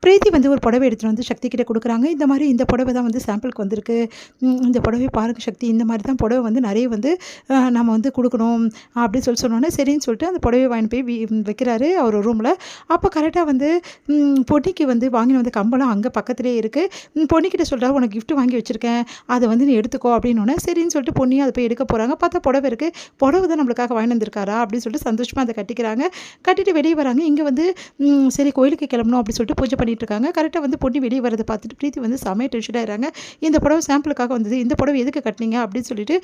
பிரீத்தி வந்து ஒரு புடவை எடுத்துகிட்டு வந்து சக்தி கிட்ட கொடுக்குறாங்க. இந்த மாதிரி இந்த புடவை தான் வந்து சாம்பிளுக்கு வந்திருக்கு. இந்த புடவை பாருங்க சக்தி, இந்த மாதிரி தான் புடவை வந்து நிறைய வந்து நம்ம வந்து கொடுக்கணும் அப்படின்னு சொன்னோன்னே சரின்னு சொல்லிட்டு அந்த புடவை வாங்கி போய் வைக்கிறாரு அவர் ரூமில். அப்போ கரெக்டாக வந்து பொன்னிக்கு வந்து வாங்கின வந்து கம்பளம் அங்கே பக்கத்துலேயே இருக்குது. பொன்னிக்கிட்ட சொல்கிறா, உனக்கு கிஃப்ட் வாங்கி வச்சுருக்கேன், அதை வந்து நீ எடுத்துக்கோ அப்படின்னோடனே சரின்னு சொல்லிட்டு பொன்னியும் அதை போய் எடுக்க போகிறாங்க. பார்த்தா புடவை இருக்குது. புடவை தான் நம்மளுக்காக வாங்கி வந்திருக்காரா அப்படின்னு சொல்லிட்டு சந்தோஷமாக அதை கட்டிக்கிறாங்க. கட்டிட்டு வெளியே வராங்க. இங்கே வந்து சரி கோயிலுக்கு கிளம்பணும் அப்படின்னு சொல்லிட்டு பூஜை பண்ணிட்டு இருக்காங்க. கரெக்டாக வந்து பொண்ணு வெளியே வரதை பார்த்துட்டு பிரீத்தி வந்து செமையாக டென்ஷன் ஆகிறாங்க. இந்த புடவை சாம்பிளுக்காக வந்தது, இந்த புடவை எதுக்கு கட்டினீங்க அப்படின்னு சொல்லிட்டு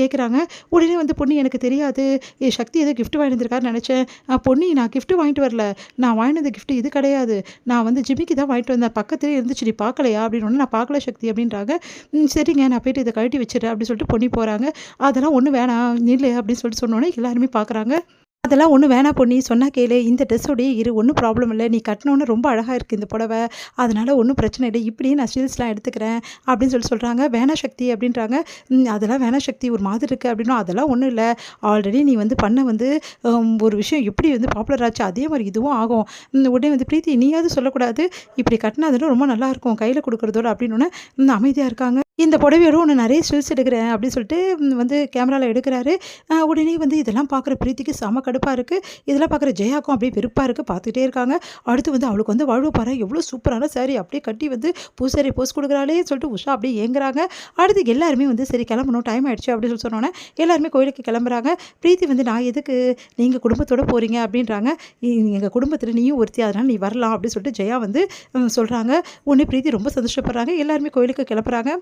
கேட்குறாங்க. உடனே வந்து பொண்ணு, எனக்கு தெரியாது, சக்தி ஏதோ கிஃப்ட் வாங்கி வந்திருக்காருன்னு நினச்சேன். பொண்ணு, நான் கிஃப்ட் வாங்கிட்டு வரல, நான் வாங்கினது கிஃப்ட் இது கிடையாது, நான் வந்து ஜிமிக்கு தான் வாங்கிட்டு வந்தேன், பக்கத்துலேயே இருந்துச்சு, நீ பார்க்கலையா அப்படின்னு. நான் பார்க்கல சக்தி அப்படின்றாங்க. சரிங்க, நான் போய்ட்டு இதை கழட்டி வச்சிடறேன் அப்படின்னு சொல்லிட்டு பொண்ணி போகிறாங்க. அதெல்லாம் ஒன்றும் வேணாம் நில்லு அப்படின்னு சொல்லிட்டு சொன்னோன்னே எல்லாருமே பார்க்குறாங்க. அதெல்லாம் ஒன்றும் வேணாம் பொண்ணி, சொன்னால் கேளு, இந்த ட்ரெஸ்ஸோடையே இரு, ஒன்றும் ப்ராப்ளம் இல்லை, நீ கட்டினோன்னு ரொம்ப அழகாக இருக்குது இந்த புடவை, அதனால் ஒன்றும் பிரச்சனை இல்லை, இப்படியே நான் ஸ்டில்ஸ்லாம் எடுத்துக்கிறேன் அப்படின்னு சொல்கிறாங்க. வேணா சக்தி அப்படின்றாங்க. அதெல்லாம் வேணா சக்தி, ஒரு மாதிரி இருக்குது அப்படின்னா. அதெல்லாம் ஒன்றும் இல்லை, ஆல்ரெடி நீ வந்து பண்ண வந்து ஒரு விஷயம் எப்படி வந்து பாப்புலர் ஆச்சு அதே மாதிரி இதுவும் ஆகும். உடனே வந்து பிரீத்தி, நீயாவது சொல்லக்கூடாது, இப்படி கட்டினா அதெல்லாம் ரொம்ப நல்லாயிருக்கும் கையில் கொடுக்குறதோட அப்படின்னோடனே அமைதியாக இருக்காங்க. இந்த புடவையோட ஒன்று நிறைய ஸ்டில்ஸ் எடுக்கிறேன் அப்படின்னு சொல்லிட்டு வந்து கேமராவில் எடுக்கிறாரு. உடனே வந்து இதெல்லாம் பார்க்குற பிரீத்திக்கு செம கடுப்பாக இருக்குது. இதெல்லாம் பார்க்குற ஜெயாக்கும் அப்படியே வெறுப்பாக இருக்குது. பார்த்துக்கிட்டே இருக்காங்க. அடுத்து வந்து அவளுக்கு வந்து வாழ்வு பாரு, எவ்வளோ சூப்பரான சாரி அப்படியே கட்டி வந்து பூசாரி போஸ் கொடுக்குறாளே சொல்லிட்டு உஷா அப்படியே ஏங்குறாங்க. அடுத்து எல்லாருமே வந்து சரி கிளம்பணும், டைம் ஆகிடுச்சு அப்படின்னு சொன்னோன்னே எல்லாருமே கோயிலுக்கு கிளம்புறாங்க. பிரீத்தி வந்து, நான் எதுக்கு, நீங்கள் குடும்பத்தோடு போகிறீங்க அப்படின்றாங்க. எங்கள் குடும்பத்தில் நீயும் ஒருத்தி, அதனால் நீ வரலாம் அப்படின்னு சொல்லிட்டு ஜெயா வந்து சொல்கிறாங்க. உடனே பிரீத்தி ரொம்ப சந்தோஷப்படுறாங்க. எல்லாருமே கோயிலுக்கு கிளம்புறாங்க.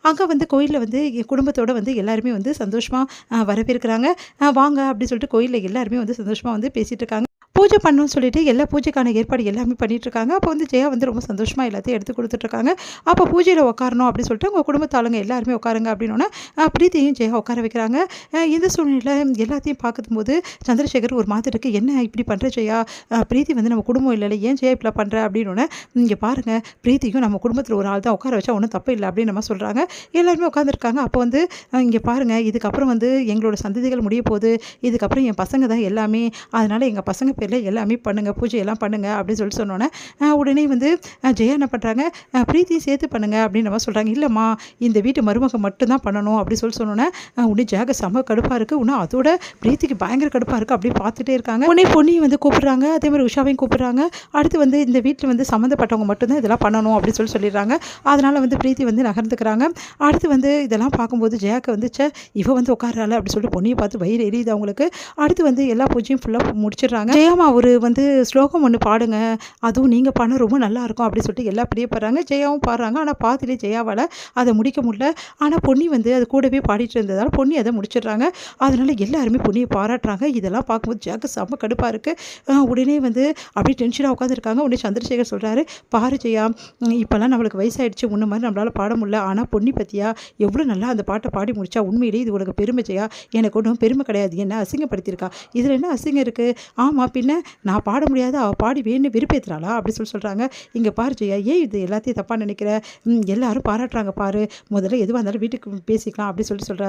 அங்கே வந்து கோயிலில் வந்து என் குடும்பத்தோடு வந்து எல்லாருமே வந்து சந்தோஷமாக வரவேற்கிறாங்க. வாங்க அப்படின்னு சொல்லிட்டு கோயிலில் எல்லாருமே வந்து சந்தோஷமாக வந்து பேசிகிட்டு இருக்காங்க. பூஜை பண்ணணும்னு சொல்லிட்டு எல்லா பூஜைக்கான ஏற்பாடு எல்லாமே பண்ணிகிட்ருக்காங்க. அப்போ வந்து ஜெயா வந்து ரொம்ப சந்தோஷமாக எல்லாத்தையும் எடுத்து கொடுத்துட்ருக்காங்க. அப்போ பூஜையில் உட்காரணும் அப்படின்னு சொல்லிட்டு உங்கள் குடும்பத்தாளுங்க எல்லாருமே உட்காருங்க அப்படின்னோன்னா பிரீத்தியும் ஜெயா உட்கார வைக்கிறாங்க. இந்த சூழ்நிலையில் எல்லாத்தையும் பார்க்கும்போது சந்திரசேகர் ஒரு மாதிரி இருக்குது, என்ன இப்படி பண்ணுற ஜெயா, பிரீத்தி வந்து நம்ம குடும்பம் இல்லைல்ல, ஏன் ஜெயா இப்படி பண்ணுற அப்படின்னோடனே, இங்கே பாருங்கள் பிரீத்தியும் நம்ம குடும்பத்தில் ஒரு ஆள் தான், உட்கார வச்சா ஒன்றும் தப்பு இல்லை அப்படின்னு நம்ம சொல்கிறாங்க. எல்லாருமே உட்காந்துருக்காங்க. அப்போ வந்து இங்கே பாருங்கள், இதுக்கப்புறம் வந்து எங்களோட சந்ததிகள் முடிய போகுது, இதுக்கப்புறம் என் பசங்க தான் எல்லாமே, அதனால் எங்கள் பசங்க பேரில் எல்லாமே பண்ணுங்கள், பூஜை எல்லாம் பண்ணுங்கள் அப்படின்னு சொல்லிட்டு சொன்னோன்னே உடனே வந்து ஜெயா என்ன பண்ணுறாங்க, பிரீத்தியும் சேர்த்து பண்ணுங்கள் அப்படின்னு நம்ம சொல்கிறாங்க. இல்லைம்மா, இந்த வீட்டு மருமக மட்டும்தான் பண்ணணும் அப்படின்னு சொன்னோன்னே உடனே ஜெயாக செம கடுப்பாக இருக்குது. இன்னும் அதோட பிரீத்திக்கு பயங்கர கடுப்பாக இருக்குது. அப்படியே பார்த்துட்டே இருக்காங்க. உடனே பொண்ணையும் வந்து கூப்பிட்றாங்க, அதே மாதிரி உஷாவையும் கூப்பிட்றாங்க. அடுத்து வந்து இந்த வீட்டில் வந்து சம்மந்தப்பட்டவங்க மட்டும்தான் இதெல்லாம் பண்ணணும் அப்படின்னு சொல்லிடுறாங்க. அதனால் வந்து பிரீத்தி வந்து நகர்ந்துக்கிறாங்க. அடுத்து வந்து இதெல்லாம் பார்க்கும்போது ஜெயாக்கு வந்து இவ வந்து உட்காரால அப்படின்னு சொல்லிட்டு பொண்ணையை பார்த்து வயிறு எரியுது அவங்களுக்கு. அடுத்து வந்து எல்லா பூஜையும் ஃபுல்லாக முடிச்சிடுறாங்க. ஜெயாமா ஒரு வந்து ஸ்லோகம் ஒன்று பாடுங்க, அதுவும் நீங்கள் பண்ண ரொம்ப நல்லாயிருக்கும் அப்படின்னு சொல்லிட்டு எல்லாம் பிரியப்படுறாங்க. ஜெயாவும் பாடுறாங்க. ஆனால் பாதிலே ஜெயாவால் அதை முடிக்க முடியல. ஆனால் பொன்னி வந்து அது கூடவே பாடிட்டு இருந்ததால் பொன்னி அதை முடிச்சிடுறாங்க. அதனால் எல்லாருமே பொன்னியை பாராட்டுறாங்க. இதெல்லாம் பார்க்கும்போது ஜெயாக்கு செம்ம கடுப்பாக இருக்குது. உடனே வந்து அப்படியே டென்ஷனாக உட்காந்துருக்காங்க. உடனே சந்திரசேகர் சொல்கிறாரு, பாரு ஜெயா, இப்போல்லாம் நம்மளுக்கு வயசாகிடுச்சு, முன்ன மாதிரி நம்மளால் பாட முடியல, ஆனால் பொன்னி பற்றியா எவ்வளோ நல்லா அந்த பாட்டை பாடி முடிச்சா, உண்மையிலேயே இது உனக்கு பெருமை ஜெயா, எனக்கு ஒன்றும் பெருமை கிடையாது, என்ன அசிங்கப்படுத்தியிருக்கா, இதில் என்ன அசிங்கம் இருக்குது, ஆமாம் பின்ன நான் பாட முடியாது, அவள் பாடி வேணும்னு விருப்பேற்றுறாளா அப்படி சொல்கிறாங்க. இங்கே பாரு ஜெயா, ஏன் இது எல்லாத்தையும் தப்பாக நினைக்கிற, எல்லாரும் பாராட்டுறாங்க பாரு, முதல்ல எதுவாக இருந்தாலும் வீட்டுக்கு பேசிக்கலாம் அப்படி சொல்கிறாரு.